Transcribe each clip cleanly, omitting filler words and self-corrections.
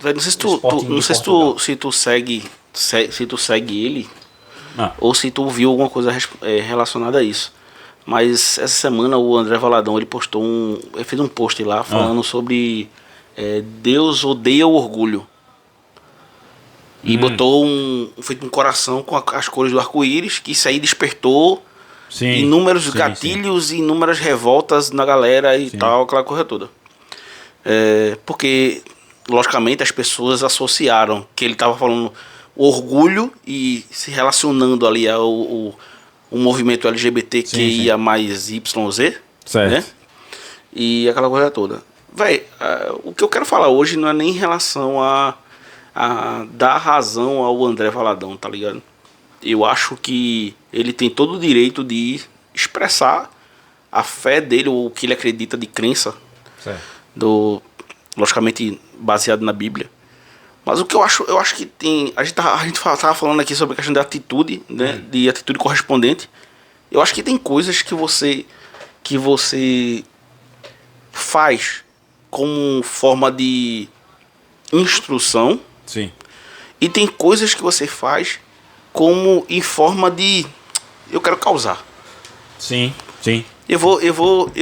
Velho, não sei se Sporting não de sei Portugal. se tu segue ele, ou se tu viu alguma coisa relacionada a isso. Mas essa semana o André Valadão ele fez um post lá falando sobre Deus odeia o orgulho. E botou feito um coração com as cores do arco-íris, que isso aí despertou inúmeros gatilhos e inúmeras revoltas na galera e tal, aquela coisa toda. Porque, logicamente, as pessoas associaram que ele estava falando orgulho e se relacionando ali ao movimento LGBTQIA mais YZ, certo, né? E aquela coisa toda. Véi, o que eu quero falar hoje não é nem em relação a dar razão ao André Valadão, tá ligado? Eu acho que ele tem todo o direito de expressar a fé dele, ou o que ele acredita de crença, logicamente baseado na Bíblia. Mas o que eu acho que tem... A gente tava falando aqui sobre a questão da atitude, né? De atitude correspondente. Eu acho que tem coisas que você faz como forma de instrução. Sim. E tem coisas que você faz como em forma de... Eu quero causar. Sim. Eu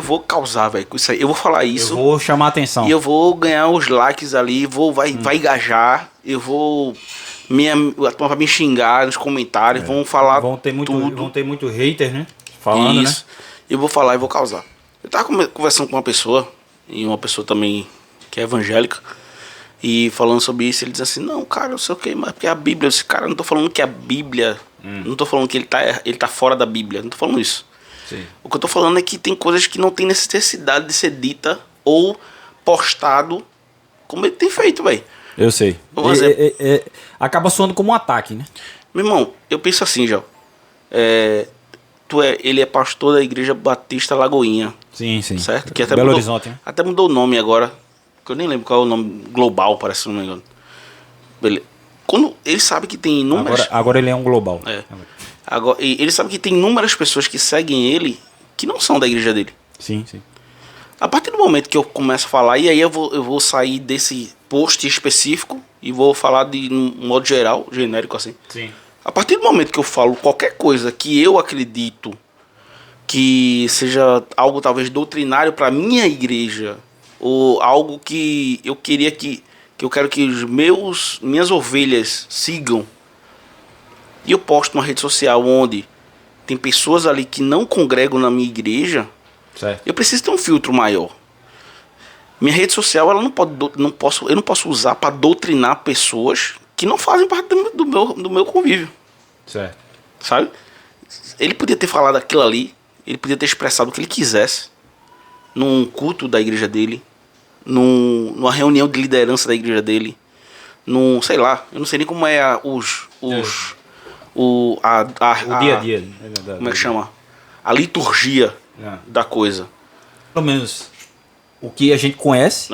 vou causar, velho, com isso aí. Eu vou falar isso. Eu vou chamar a atenção. E eu vou ganhar os likes ali, vai engajar. Eu vou... A turma vai me xingar nos comentários, vão falar tudo. Vão ter muito hater, né? Falando, isso. né? Eu vou falar e vou causar. Eu tava conversando com uma pessoa, e uma pessoa também que é evangélica, e falando sobre isso, ele diz assim, não, cara, eu sei o que, mas porque a Bíblia, esse cara, não tô falando que a Bíblia, não tô falando que ele tá fora da Bíblia, não tô falando isso. Sim. O que eu tô falando é que tem coisas que não tem necessidade de ser dita ou postado como ele tem feito, velho. Eu sei. Acaba soando como um ataque, né? Meu irmão, eu penso assim, já. Ele é pastor da Igreja Batista Lagoinha. Sim. Certo? Que até Belo mudou, Horizonte, né? até mudou o nome agora. Que eu nem lembro qual é o nome global, parece, se não me engano. Quando ele sabe que tem inúmeras... Agora ele é um global. Agora, ele sabe que tem inúmeras pessoas que seguem ele que não são da igreja dele. Sim. A partir do momento que eu começo a falar, e aí eu vou sair desse post específico e vou falar de um modo geral, genérico assim. Sim. A partir do momento que eu falo qualquer coisa que eu acredito que seja algo talvez doutrinário para minha igreja, ou algo que eu queria que eu quero que minhas ovelhas sigam, e eu posto numa rede social onde tem pessoas ali que não congregam na minha igreja, certo, eu preciso ter um filtro maior. Minha rede social, ela eu não posso usar para doutrinar pessoas que não fazem parte do meu convívio. Certo. Sabe? Ele podia ter falado aquilo ali, ele podia ter expressado o que ele quisesse num culto da igreja dele, numa reunião de liderança da igreja dele, sei lá, eu não sei nem como é o dia a dia. Como é que chama? A liturgia da coisa. Pelo menos o que a gente conhece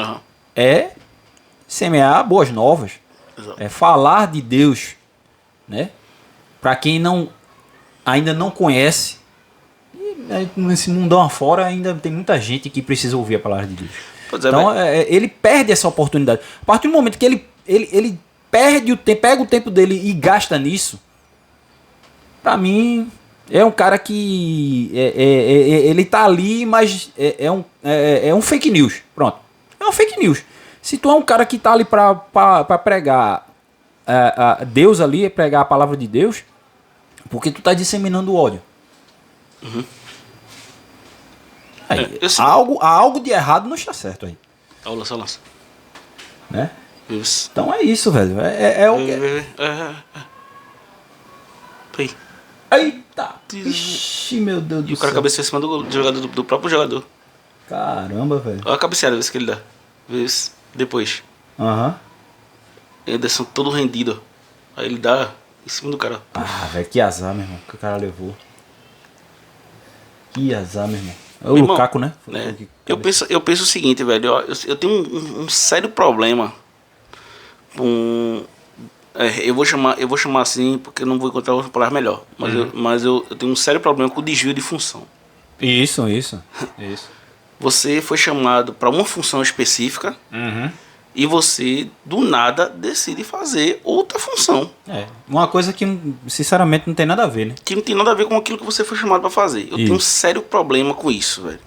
é semear boas novas. Exato. É falar de Deus, né? Para quem ainda não conhece, nesse mundão afora ainda tem muita gente que precisa ouvir a palavra de Deus. Então ele perde essa oportunidade. A partir do momento que ele perde o tempo, pega o tempo dele e gasta nisso, pra mim é um cara que ele tá ali, mas é um fake news. Pronto, é um fake news. Se tu é um cara que tá ali pra pregar Deus ali, pregar a palavra de Deus, porque tu tá disseminando ódio. Aí, há algo de errado não está certo aí. Lança. Né? Isso. Então é isso, velho. É o que... Aí. Eita! Ixi, meu Deus do céu. E o cara cabeceou em cima do próprio jogador. Caramba, velho. Olha a cabeceada, vê se que ele dá. Vê se depois. Ederson todo rendido. Aí ele dá em cima do cara. Ah, velho, que azar, meu irmão, que o cara levou. Que azar, meu irmão. É o Lukaku, né? Eu penso o seguinte, velho. Eu tenho um sério problema com... eu vou chamar assim porque eu não vou encontrar outra palavra melhor. Mas eu tenho um sério problema com o desvio de função. Isso. Você foi chamado para uma função específica e você, do nada, decide fazer outra função. Uma coisa que, sinceramente, não tem nada a ver, né? Que não tem nada a ver com aquilo que você foi chamado para fazer. Eu tenho um sério problema com isso, velho.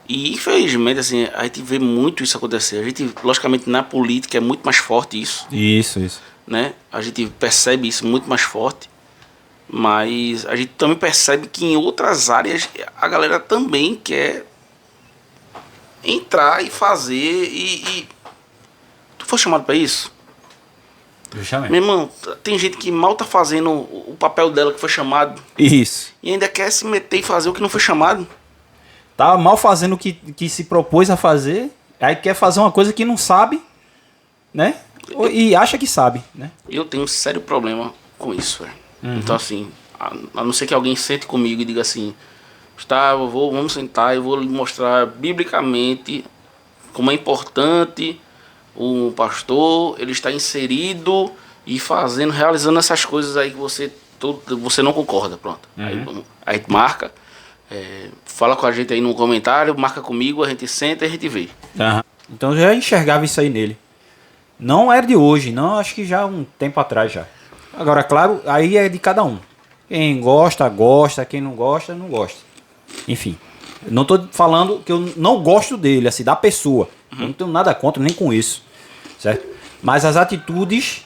E, infelizmente, assim, a gente vê muito isso acontecer. A gente, logicamente, na política é muito mais forte isso. Isso. Né? A gente percebe isso muito mais forte. Mas a gente também percebe que em outras áreas a galera também quer entrar e fazer e tu foi chamado para isso? Justamente. Meu irmão, tem gente que mal tá fazendo o papel dela que foi chamado. Isso. E ainda quer se meter e fazer o que não foi chamado. Tá mal fazendo o que se propôs a fazer, aí quer fazer uma coisa que não sabe, né? E acha que sabe, né? Eu tenho um sério problema com isso, velho. Então, assim, a não ser que alguém sente comigo e diga assim, Gustavo, vamos sentar e vou lhe mostrar biblicamente como é importante o pastor, ele está inserido e fazendo, realizando essas coisas aí que você não concorda, pronto. Aí marca, fala com a gente aí no comentário, marca comigo, a gente senta e a gente vê. Então eu já enxergava isso aí nele. Não era de hoje, não, acho que já um tempo atrás já. Agora, claro, aí é de cada um. Quem gosta, gosta, quem não gosta, não gosta. Enfim, não tô falando que eu não gosto dele, assim, da pessoa. Eu não tenho nada contra, nem com isso, certo? Mas as atitudes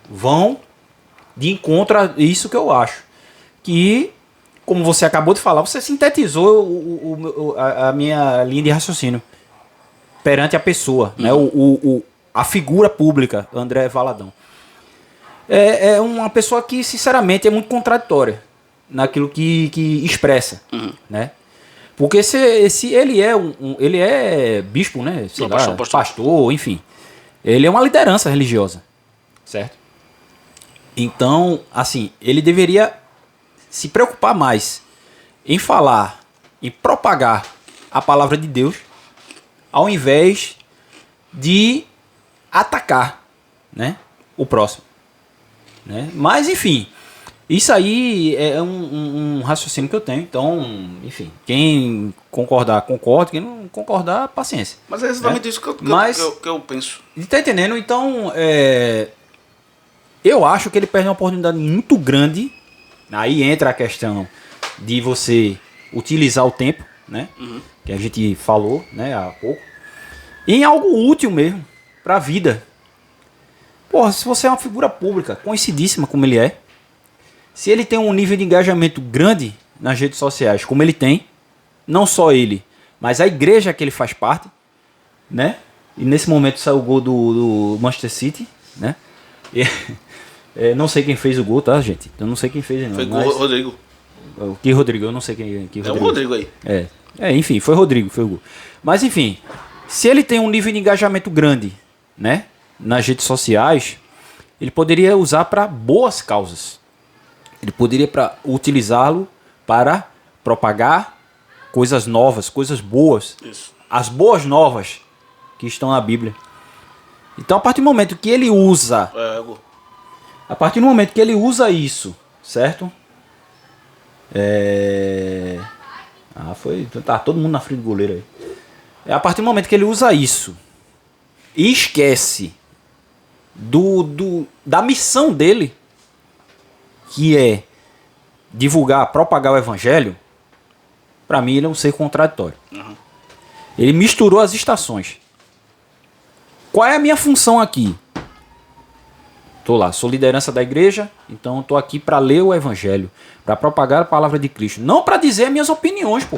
vão de encontro a isso que eu acho. Que, como você acabou de falar, você sintetizou a minha linha de raciocínio perante a pessoa, né? A figura pública, André Valadão. É uma pessoa que, sinceramente, é muito contraditória naquilo que expressa, né? Porque se ele é ele é bispo, né? Sei lá, pastor, enfim. Ele é uma liderança religiosa, certo? Então, assim, ele deveria se preocupar mais em falar, em propagar a palavra de Deus, ao invés de atacar, né, o próximo, né? Mas, enfim, isso aí é um raciocínio que eu tenho. Então, enfim, quem concordar, concorda. Quem não concordar, paciência. Mas é exatamente isso que eu penso. Tá entendendo? Então, eu acho que ele perde uma oportunidade muito grande. Aí entra a questão de você utilizar o tempo, né? Que a gente falou, né, há pouco. Em algo útil mesmo, pra vida. Porra, se você é uma figura pública, conhecidíssima como ele é, se ele tem um nível de engajamento grande nas redes sociais, como ele tem, não só ele, mas a igreja que ele faz parte, né? E nesse momento saiu o gol do Manchester City, né? Não sei quem fez o gol, tá, gente? Eu não sei quem fez, não. Foi o Rodrigo. Que Rodrigo? Eu não sei quem é o Rodrigo aí. Enfim, foi Rodrigo, foi o gol. Mas enfim, se ele tem um nível de engajamento grande, né, nas redes sociais, ele poderia usar para boas causas. Ele poderia utilizá-lo para propagar coisas novas, coisas boas. Isso. As boas novas que estão na Bíblia. Então, a partir do momento que ele usa... A partir do momento que ele usa isso, certo? Tá todo mundo na frente do goleiro aí. A partir do momento que ele usa isso e esquece da missão dele, que é divulgar, propagar o evangelho, para mim ele é um ser contraditório. Ele misturou as estações. Qual é a minha função aqui? Tô lá, sou liderança da igreja, então tô aqui para ler o evangelho, para propagar a palavra de Cristo, não para dizer as minhas opiniões, pô.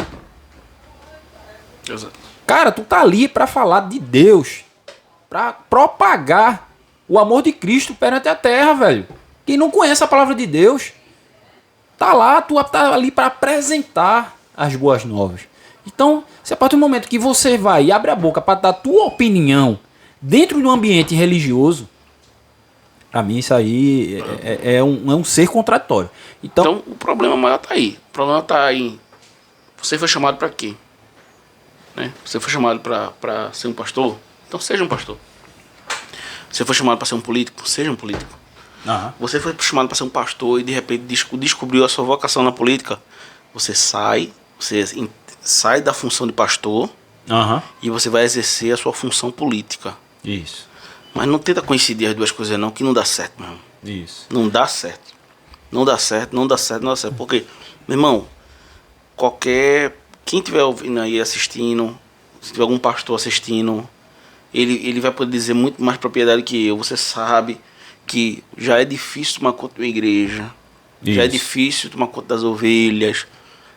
Exato. Cara, tu tá ali para falar de Deus, para propagar o amor de Cristo perante a terra, velho. Quem não conhece a palavra de Deus, tá lá, tu tá ali para apresentar as boas novas. Então, se a partir do momento que você vai e abre a boca para dar a tua opinião dentro de um ambiente religioso, pra mim isso aí é um ser contraditório. Então o problema maior tá aí. O problema tá em... Você foi chamado para quê? Né? Você foi chamado para ser um pastor? Então seja um pastor. Você foi chamado para ser um político? Seja um político. Você foi chamado para ser um pastor e de repente descobriu a sua vocação na política? Você sai da função de pastor e você vai exercer a sua função política. Isso. Mas não tenta coincidir as duas coisas não, que não dá certo, meu irmão. Isso. Não dá certo. Não dá certo, não dá certo, não dá certo. Porque, meu irmão, quem estiver ouvindo aí, assistindo, se tiver algum pastor assistindo, ele vai poder dizer muito mais propriedade que eu. Você sabe que já é difícil tomar conta de uma igreja. Isso. Já é difícil tomar conta das ovelhas.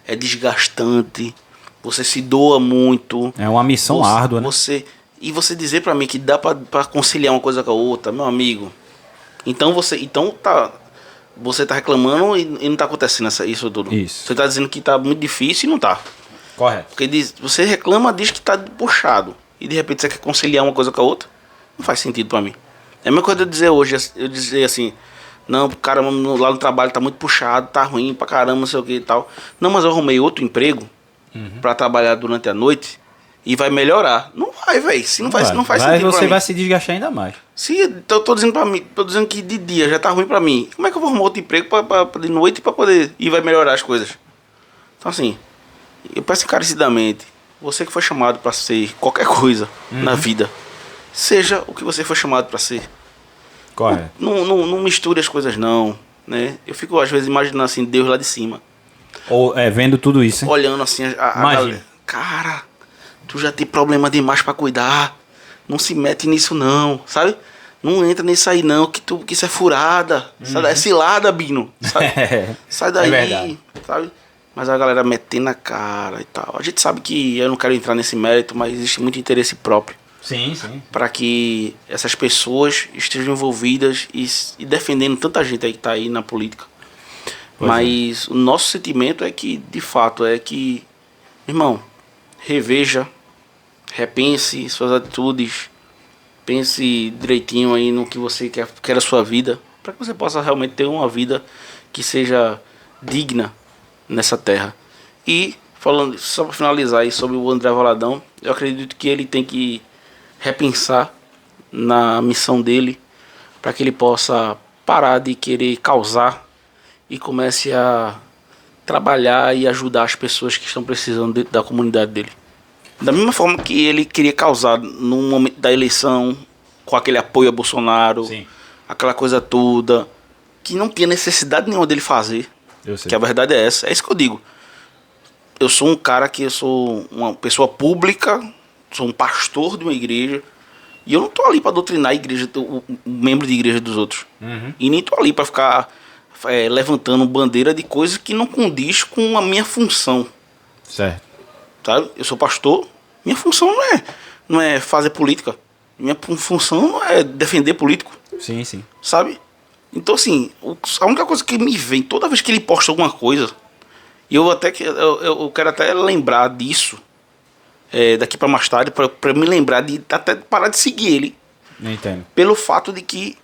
É desgastante. Você se doa muito. É uma missão árdua, né? E você dizer pra mim que dá pra conciliar uma coisa com a outra, meu amigo. Então você tá reclamando e não tá acontecendo isso tudo. Isso. Você tá dizendo que tá muito difícil e não tá. Correto. Porque você reclama, diz que tá puxado. E de repente você quer conciliar uma coisa com a outra. Não faz sentido pra mim. É a mesma coisa eu dizer hoje, eu dizer assim, não, cara, lá no trabalho tá muito puxado, tá ruim pra caramba, não sei o que e tal. Não, mas eu arrumei outro emprego pra trabalhar durante a noite e vai melhorar. Não vai, velho. Se não faz sentido pra mim. Você vai se desgastar ainda mais. Se eu tô dizendo pra mim, tô dizendo que de dia já tá ruim pra mim, como é que eu vou arrumar outro emprego de noite pra poder e vai melhorar as coisas? Então assim, eu peço encarecidamente, você que foi chamado pra ser qualquer coisa na vida, seja o que você foi chamado pra ser. Correto. Não misture as coisas não, né? Eu fico às vezes imaginando assim, Deus lá de cima. Ou vendo tudo isso, hein? Olhando assim a galera. Cara, tu já tem problema demais pra cuidar. Não se mete nisso não, sabe? Não entra nisso aí não, que isso é furada. Sai daí, é cilada, Bino. Sabe? Sai daí, verdade. Sabe? Mas a galera metendo na cara e tal. A gente sabe que eu não quero entrar nesse mérito, mas existe muito interesse próprio. Sim, sim. Para que essas pessoas estejam envolvidas e defendendo tanta gente aí que tá aí na política. Mas o nosso sentimento é que, de fato, irmão, reveja, repense suas atitudes, pense direitinho aí no que você quer a sua vida, para que você possa realmente ter uma vida que seja digna nessa terra. E, falando, só para finalizar aí sobre o André Valadão, eu acredito que ele tem que repensar na missão dele, para que ele possa parar de querer causar e comece a trabalhar e ajudar as pessoas que estão precisando dentro da comunidade dele. Da mesma forma que ele queria causar no momento da eleição, com aquele apoio a Bolsonaro, sim, aquela coisa toda, que não tinha necessidade nenhuma dele fazer. Que a verdade é essa. É isso que eu digo. Eu sou um cara que eu sou uma pessoa pública, sou um pastor de uma igreja, e eu não tô ali para doutrinar a igreja, o membro de igreja dos outros. E nem tô ali para ficar levantando bandeira de coisas que não condiz com a minha função. Certo. Sabe? Eu sou pastor, minha função não é fazer política. Minha função não é defender político. Sim, sim. Sabe? Então, assim, a única coisa que me vem toda vez que ele posta alguma coisa, e eu quero até lembrar disso daqui para mais tarde, para me lembrar de até parar de seguir ele. Entendo. Pelo fato de que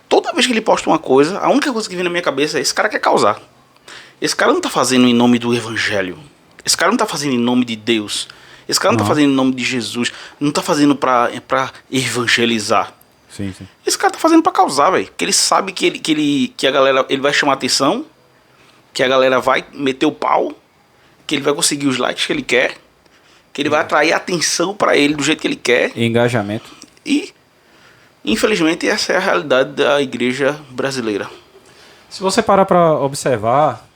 toda vez que ele posta uma coisa, a única coisa que vem na minha cabeça é: esse cara quer causar. Esse cara não tá fazendo em nome do evangelho. Esse cara não tá fazendo em nome de Deus. Esse cara não tá fazendo em nome de Jesus. Não tá fazendo pra evangelizar. Sim, sim. Esse cara tá fazendo pra causar, velho. Porque ele sabe que a galera, ele vai chamar atenção, que a galera vai meter o pau, que ele vai conseguir os likes que ele quer, que ele vai atrair atenção pra ele do jeito que ele quer. Engajamento. E, infelizmente, essa é a realidade da igreja brasileira. Se você parar pra observar,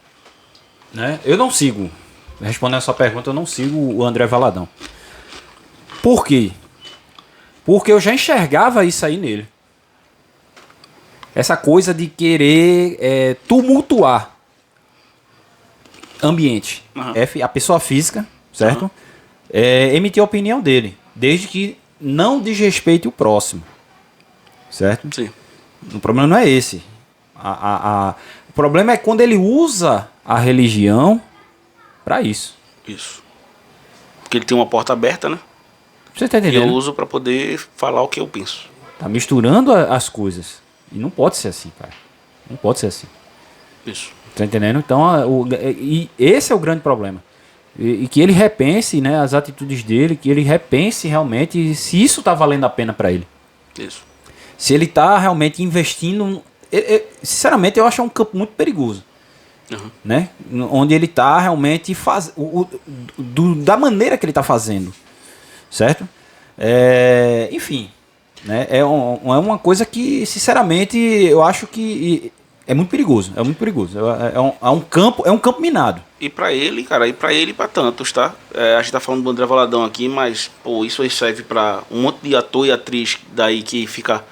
né? Eu não sigo, respondendo a sua pergunta, eu não sigo o André Valadão. Por quê? Porque eu já enxergava isso aí nele. Essa coisa de querer tumultuar ambiente. A pessoa física, certo? Emitir a opinião dele, desde que não desrespeite o próximo. Certo? Sim. O problema não é esse. O problema é quando ele usa a religião para isso. Isso. Porque ele tem uma porta aberta, né? Você tá entendendo? E eu uso para poder falar o que eu penso. Tá misturando as coisas. E não pode ser assim, cara. Não pode ser assim. Isso. Tá entendendo? Então, e esse é o grande problema. E que ele repense, né, as atitudes dele, que ele repense realmente se isso tá valendo a pena para ele. Isso. Se ele tá realmente investindo... sinceramente, eu acho um campo muito perigoso. Né? Onde ele tá realmente da maneira que ele tá fazendo. Certo? Enfim. né? É uma coisa que, sinceramente, eu acho que é muito perigoso. É muito perigoso. É um campo minado. E pra ele, cara, e pra tantos, tá? A gente tá falando do André Valadão aqui, mas, pô, isso aí serve pra um monte de ator e atriz daí que fica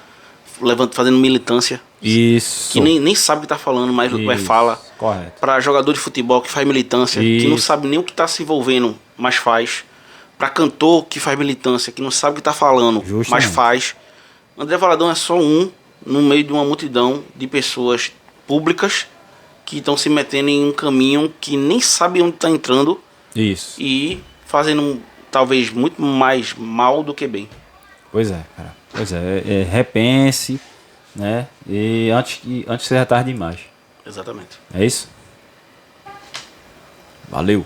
fazendo militância. Isso. Que nem sabe o que tá falando, mas fala. Correto. Pra jogador de futebol que faz militância, Isso. que não sabe nem o que tá se envolvendo, mas faz. Pra cantor que faz militância, que não sabe o que tá falando, Justamente. mas faz. André Valadão é só um no meio de uma multidão de pessoas públicas que estão se metendo em um caminho que nem sabe onde está entrando. Isso. E fazendo talvez muito mais mal do que bem. Pois é, cara. Pois é. Repense, né? E antes seja tarde demais. Exatamente. É isso? Valeu.